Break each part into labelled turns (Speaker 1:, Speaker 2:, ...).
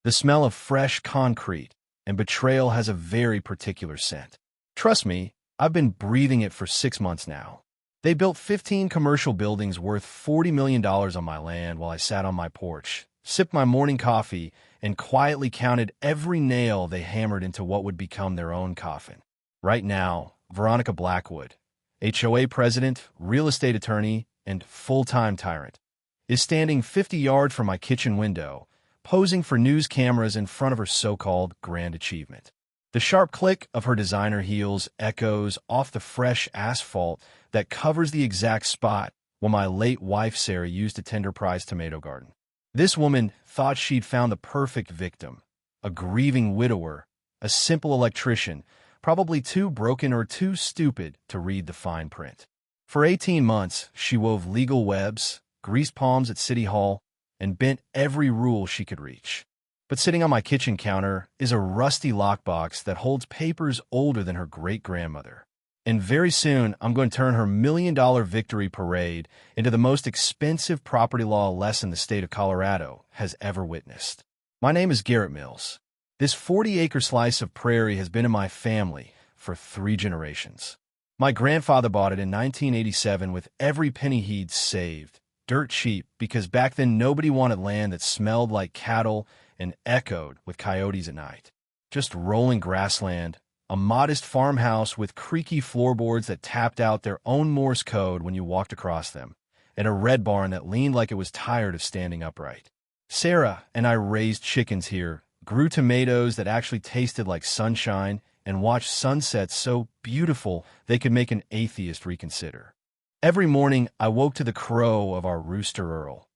Speaker 1: The smell of fresh concrete and betrayal has a very particular scent. Trust me, I've been breathing it for 6 months now. They built 15 commercial buildings worth $40 million on my land while I sat on my porch, sipped my morning coffee, and quietly counted every nail they hammered into what would become their own coffin. Right now, Veronica Blackwood, HOA president, real estate attorney, and full-time tyrant, is standing 50 yards from my kitchen window, posing for news cameras in front of her so-called grand achievement. The sharp click of her designer heels echoes off the fresh asphalt that covers the exact spot where my late wife Sarah used to tend her prized tomato garden. This woman thought she'd found the perfect victim, a grieving widower, a simple electrician, probably too broken or too stupid to read the fine print. For 18 months, she wove legal webs, greased palms at City Hall, and bent every rule she could reach. But sitting on my kitchen counter is a rusty lockbox that holds papers older than her great-grandmother. And very soon, I'm going to turn her million-dollar victory parade into the most expensive property law lesson the state of Colorado has ever witnessed. My name is Garrett Mills. This 40-acre slice of prairie has been in my family for 3 generations. My grandfather bought it in 1987 with every penny he'd saved, dirt cheap, because back then nobody wanted land that smelled like cattle and echoed with coyotes at night. Just rolling grassland, a modest farmhouse with creaky floorboards that tapped out their own Morse code when you walked across them, and a red barn that leaned like it was tired of standing upright. Sarah and I raised chickens here, grew tomatoes that actually tasted like sunshine, and watched sunsets so beautiful they could make an atheist reconsider. Every morning, I woke to the crow of our rooster Earl,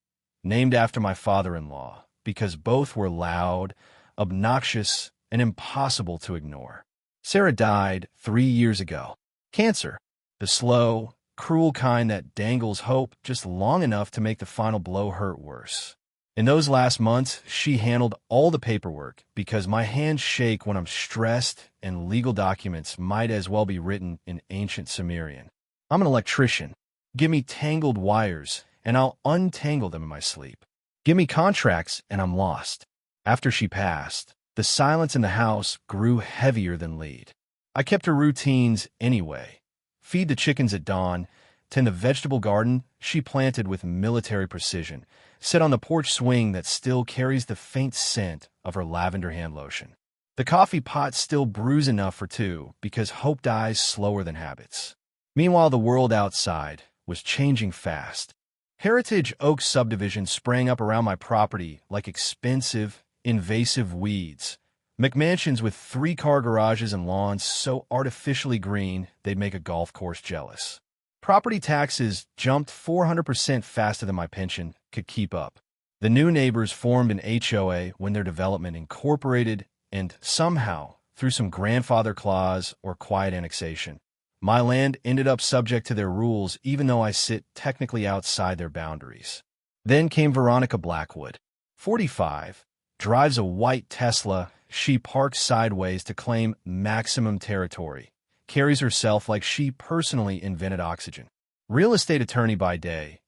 Speaker 1: named after my father-in-law, because both were loud, obnoxious, and impossible to ignore. Sarah died 3 years ago. Cancer. The slow, cruel kind that dangles hope just long enough to make the final blow hurt worse. In those last months, she handled all the paperwork because my hands shake when I'm stressed and legal documents might as well be written in ancient Sumerian. I'm an electrician. Give me tangled wires, and I'll untangle them in my sleep. Give me contracts, and I'm lost. After she passed, the silence in the house grew heavier than lead. I kept her routines anyway. Feed the chickens at dawn, tend the vegetable garden she planted with military precision, sit on the porch swing that still carries the faint scent of her lavender hand lotion. The coffee pot still brews enough for 2 because hope dies slower than habits. Meanwhile, the world outside was changing fast. Heritage Oak subdivision sprang up around my property like expensive, invasive weeds. McMansions with 3-car garages and lawns so artificially green they'd make a golf course jealous. Property taxes jumped 400% faster than my pension could keep up. The new neighbors formed an HOA when their development incorporated, and somehow, through some grandfather clause or quiet annexation, my land ended up subject to their rules even though I sit technically outside their boundaries. Then came Veronica Blackwood, 45, drives a white Tesla. She parks sideways to claim maximum territory, carries herself like she personally invented oxygen. Real estate attorney by day,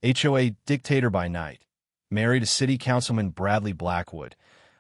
Speaker 1: HOA dictator by night, married to City Councilman Bradley Blackwood,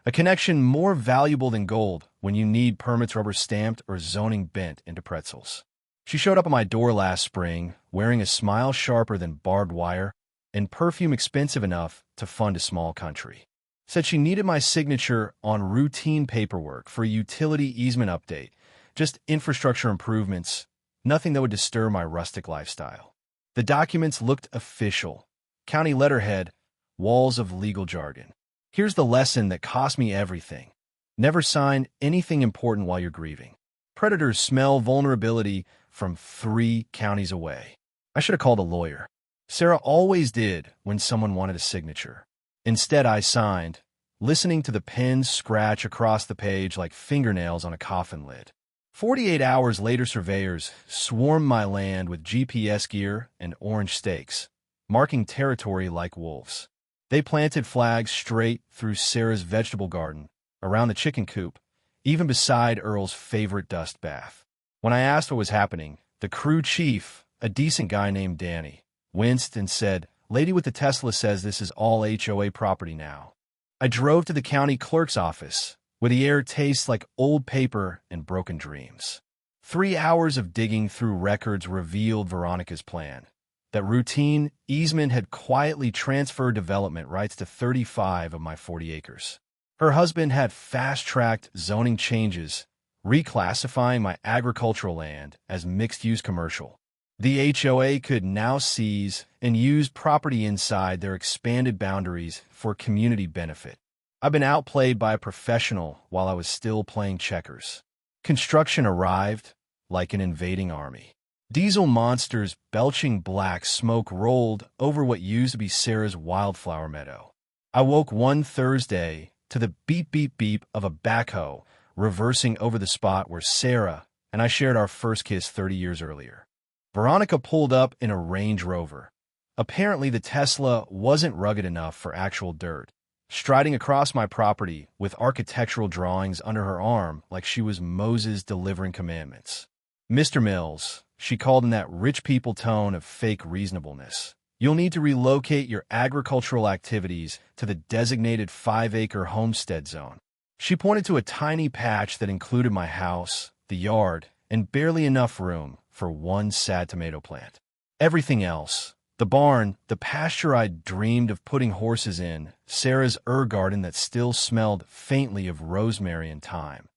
Speaker 1: a connection more valuable than gold when you need permits rubber-stamped or zoning bent into pretzels. She showed up at my door last spring, wearing a smile sharper than barbed wire and perfume expensive enough to fund a small country. Said she needed my signature on routine paperwork for a utility easement update, just infrastructure improvements, nothing that would disturb my rustic lifestyle. The documents looked official. County letterhead, walls of legal jargon. Here's the lesson that cost me everything. Never sign anything important while you're grieving. Predators smell vulnerability from 3 counties away. I should have called a lawyer. Sarah always did when someone wanted a signature. Instead, I signed, listening to the pen scratch across the page like fingernails on a coffin lid. 48 hours later, surveyors swarmed my land with GPS gear and orange stakes, marking territory like wolves. They planted flags straight through Sarah's vegetable garden, around the chicken coop, even beside Earl's favorite dust bath. When I asked what was happening, the crew chief, a decent guy named Danny, winced and said, "Lady with the Tesla says this is all HOA property now." I drove to the county clerk's office, where the air tastes like old paper and broken dreams. 3 hours of digging through records revealed Veronica's plan. That routine easement had quietly transferred development rights to 35 of my 40 acres. Her husband had fast-tracked zoning changes, reclassifying my agricultural land as mixed-use commercial. The HOA could now seize and use property inside their expanded boundaries for community benefit. I've been outplayed by a professional while I was still playing checkers. Construction arrived like an invading army. Diesel monsters belching black smoke rolled over what used to be Sarah's wildflower meadow. I woke one Thursday to the beep beep beep of a backhoe reversing over the spot where Sarah and I shared our first kiss 30 years earlier. Veronica pulled up in a Range Rover. Apparently the Tesla wasn't rugged enough for actual dirt, striding across my property with architectural drawings under her arm like she was Moses delivering commandments. "Mr. Mills," she called in that rich people tone of fake reasonableness, "you'll need to relocate your agricultural activities to the designated 5-acre homestead zone." She pointed to a tiny patch that included my house, the yard, and barely enough room for one sad tomato plant. Everything else, the barn, the pasture I'd dreamed of putting horses in, Sarah's garden that still smelled faintly of rosemary and thyme,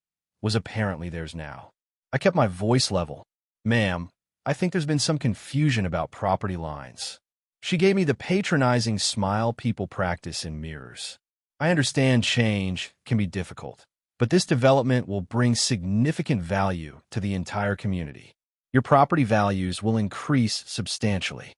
Speaker 1: was apparently theirs now. I kept my voice level. "Ma'am, I think there's been some confusion about property lines." She gave me the patronizing smile people practice in mirrors. "I understand change can be difficult, but this development will bring significant value to the entire community. Your property values will increase substantially."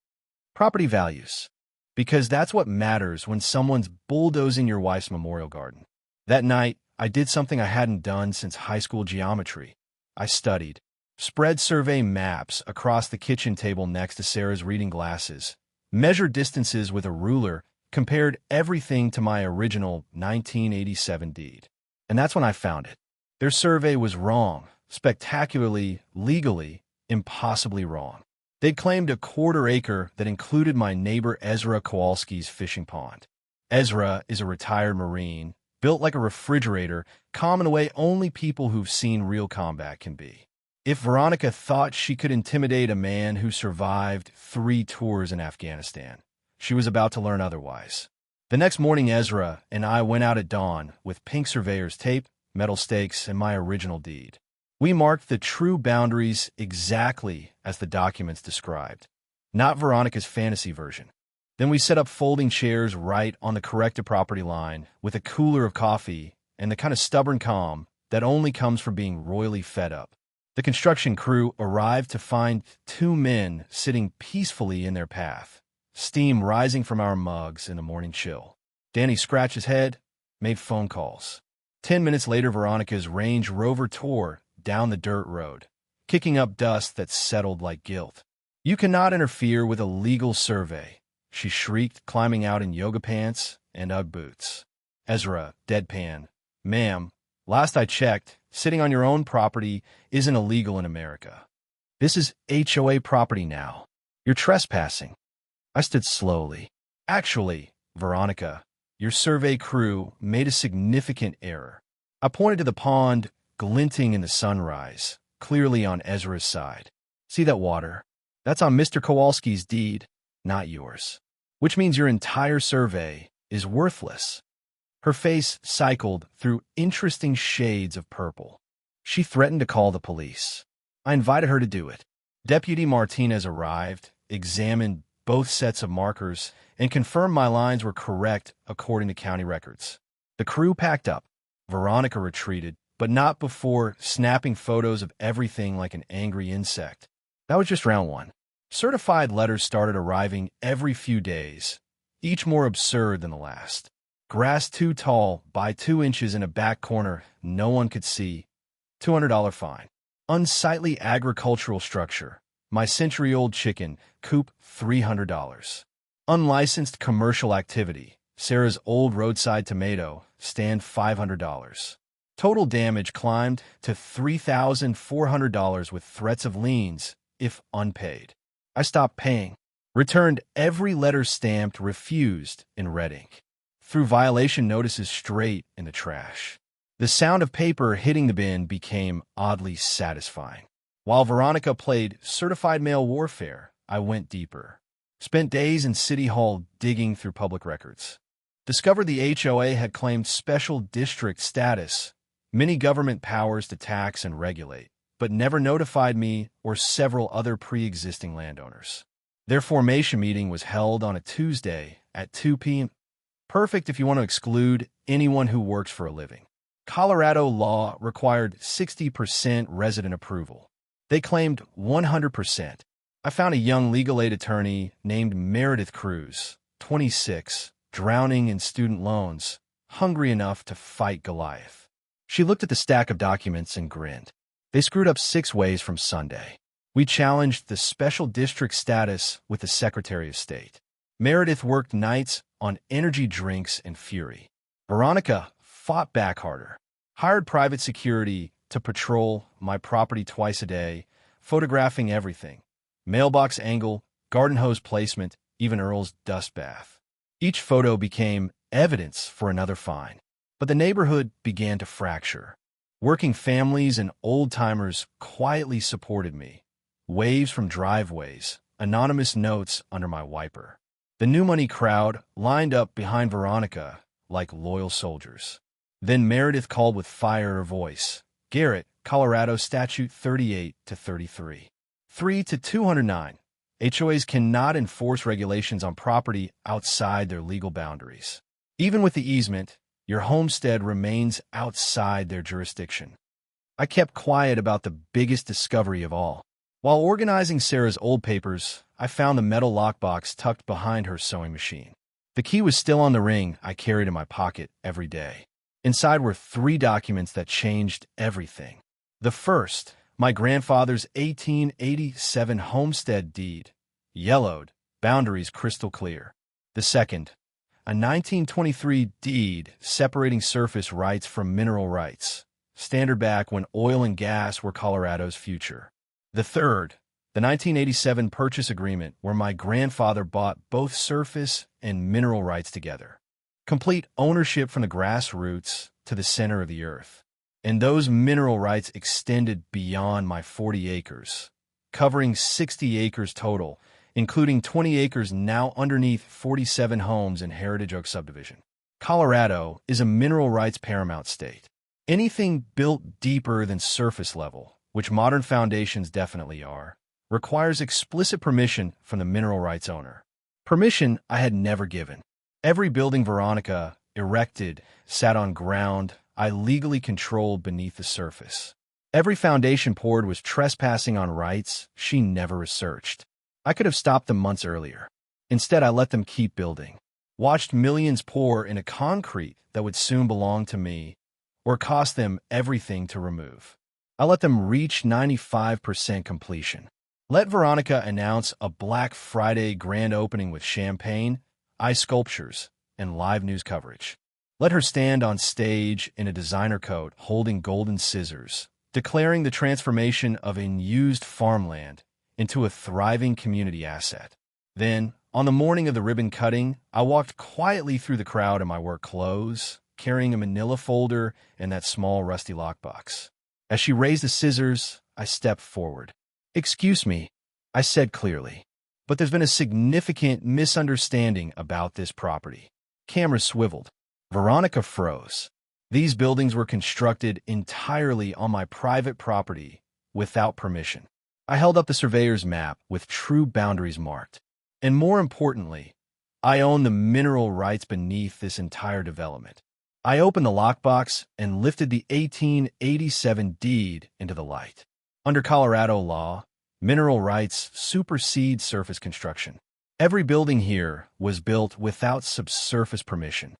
Speaker 1: Property values. Because that's what matters when someone's bulldozing your wife's memorial garden. That night, I did something I hadn't done since high school geometry. I studied. Spread survey maps across the kitchen table next to Sarah's reading glasses, measured distances with a ruler, compared everything to my original 1987 deed. And that's when I found it. Their survey was wrong, spectacularly, legally, impossibly wrong. They'd claimed a 1/4 acre that included my neighbor Ezra Kowalski's fishing pond. Ezra is a retired Marine, built like a refrigerator, calm in a way only people who've seen real combat can be. If Veronica thought she could intimidate a man who survived 3 tours in Afghanistan, she was about to learn otherwise. The next morning, Ezra and I went out at dawn with pink surveyor's tape, metal stakes, and my original deed. We marked the true boundaries exactly as the documents described, not Veronica's fantasy version. Then we set up folding chairs right on the corrected property line with a cooler of coffee and the kind of stubborn calm that only comes from being royally fed up. The construction crew arrived to find 2 men sitting peacefully in their path, steam rising from our mugs in the morning chill. Danny scratched his head, made phone calls. 10 minutes later, Veronica's Range Rover tore down the dirt road, kicking up dust that settled like guilt. "You cannot interfere with a legal survey," she shrieked, climbing out in yoga pants and Ugg boots. Ezra, deadpan, "Ma'am, last I checked, sitting on your own property isn't illegal in America. This is HOA property now. You're trespassing." I stood slowly. "Actually, Veronica, your survey crew made a significant error." I pointed to the pond, glinting in the sunrise, clearly on Ezra's side. "See that water? That's on Mr. Kowalski's deed, not yours. Which means your entire survey is worthless." Her face cycled through interesting shades of purple. She threatened to call the police. I invited her to do it. Deputy Martinez arrived, examined both sets of markers, and confirmed my lines were correct according to county records. The crew packed up. Veronica retreated, but not before snapping photos of everything like an angry insect. That was just round 1. Certified letters started arriving every few days, each more absurd than the last. Grass too tall by 2 inches in a back corner no one could see. $200 fine. Unsightly agricultural structure. My century-old chicken coop, $300. Unlicensed commercial activity. Sarah's old roadside tomato stand, $500. Total damage climbed to $3,400 with threats of liens if unpaid. I stopped paying. Returned every letter stamped refused in red ink. threw violation notices straight in the trash. The sound of paper hitting the bin became oddly satisfying. While Veronica played certified mail warfare, I went deeper. Spent days in City Hall digging through public records. Discovered the HOA had claimed special district status, many government powers to tax and regulate, but never notified me or several other pre-existing landowners. Their formation meeting was held on a Tuesday at 2 p.m. Perfect if you want to exclude anyone who works for a living. Colorado law required 60% resident approval. They claimed 100%. I found a young legal aid attorney named Meredith Cruz, 26, drowning in student loans, hungry enough to fight Goliath. She looked at the stack of documents and grinned. They screwed up 6 ways from Sunday. We challenged the special district status with the Secretary of State. Meredith worked nights on energy drinks and fury. Veronica fought back harder, hired private security to patrol my property twice a day, photographing everything. Mailbox angle, garden hose placement, even Earl's dust bath. Each photo became evidence for another fine. But the neighborhood began to fracture. Working families and old-timers quietly supported me. Waves from driveways, anonymous notes under my wiper. The new money crowd lined up behind Veronica like loyal soldiers. Then Meredith called with fire her voice. Garrett, Colorado Statute 38 to 33. 3 to 209. HOAs cannot enforce regulations on property outside their legal boundaries. Even with the easement, your homestead remains outside their jurisdiction. I kept quiet about the biggest discovery of all. While organizing Sarah's old papers, I found the metal lockbox tucked behind her sewing machine. The key was still on the ring I carried in my pocket every day. Inside were 3 documents that changed everything. The first, my grandfather's 1887 homestead deed, yellowed, boundaries crystal clear. The second, a 1923 deed separating surface rights from mineral rights, standard back when oil and gas were Colorado's future. The third, the 1987 purchase agreement where my grandfather bought both surface and mineral rights together. Complete ownership from the grassroots to the center of the earth. And those mineral rights extended beyond my 40 acres, covering 60 acres total, including 20 acres now underneath 47 homes in Heritage Oak subdivision. Colorado is a mineral rights paramount state. Anything built deeper than surface level, which modern foundations definitely are, requires explicit permission from the mineral rights owner. Permission I had never given. Every building Veronica erected sat on ground I legally controlled beneath the surface. Every foundation poured was trespassing on rights she never researched. I could have stopped them months earlier. Instead, I let them keep building. Watched millions pour into concrete that would soon belong to me, or cost them everything to remove. I let them reach 95% completion. Let Veronica announce a Black Friday grand opening with champagne, ice sculptures, and live news coverage. Let her stand on stage in a designer coat holding golden scissors, declaring the transformation of unused farmland into a thriving community asset. Then, on the morning of the ribbon cutting, I walked quietly through the crowd in my work clothes, carrying a manila folder and that small rusty lockbox. As she raised the scissors, I stepped forward. "Excuse me," I said clearly, "but there's been a significant misunderstanding about this property." Camera swiveled. Veronica froze. These buildings were constructed entirely on my private property without permission. I held up the surveyor's map with true boundaries marked. And more importantly, I own the mineral rights beneath this entire development. I opened the lockbox and lifted the 1887 deed into the light. Under Colorado law, mineral rights supersede surface construction. Every building here was built without subsurface permission.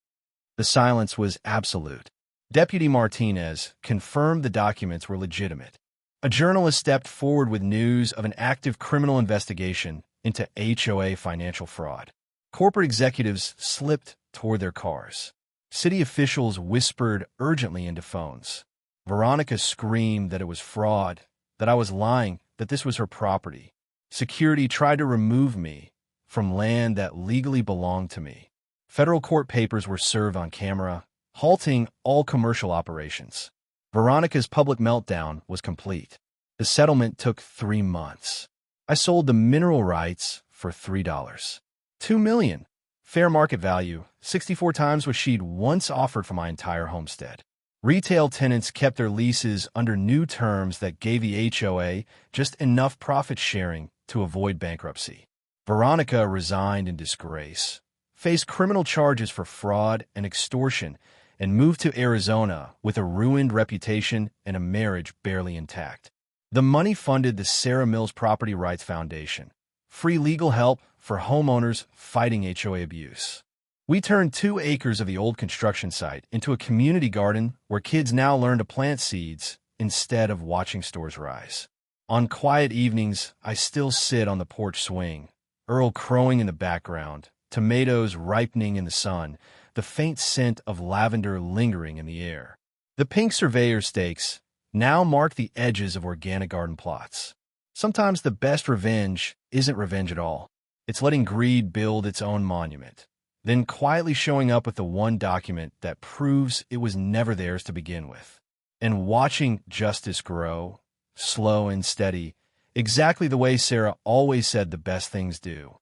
Speaker 1: The silence was absolute. Deputy Martinez confirmed the documents were legitimate. A journalist stepped forward with news of an active criminal investigation into HOA financial fraud. Corporate executives slipped toward their cars. City officials whispered urgently into phones. Veronica screamed that it was fraud, that I was lying, that this was her property. Security tried to remove me from land that legally belonged to me. Federal court papers were served on camera, halting all commercial operations. Veronica's public meltdown was complete. The settlement took 3 months. I sold the mineral rights for $3. $2 million. Fair market value, 64 times what she'd once offered for my entire homestead. Retail tenants kept their leases under new terms that gave the HOA just enough profit sharing to avoid bankruptcy. Veronica resigned in disgrace, faced criminal charges for fraud and extortion, and moved to Arizona with a ruined reputation and a marriage barely intact. The money funded the Sarah Mills Property Rights Foundation, free legal help for homeowners fighting HOA abuse. We turned 2 acres of the old construction site into a community garden where kids now learn to plant seeds instead of watching stores rise. On quiet evenings, I still sit on the porch swing, Earl crowing in the background, tomatoes ripening in the sun, the faint scent of lavender lingering in the air. The pink surveyor stakes now mark the edges of organic garden plots. Sometimes the best revenge isn't revenge at all. It's letting greed build its own monument, then quietly showing up with the one document that proves it was never theirs to begin with. And watching justice grow, slow and steady, exactly the way Sarah always said the best things do.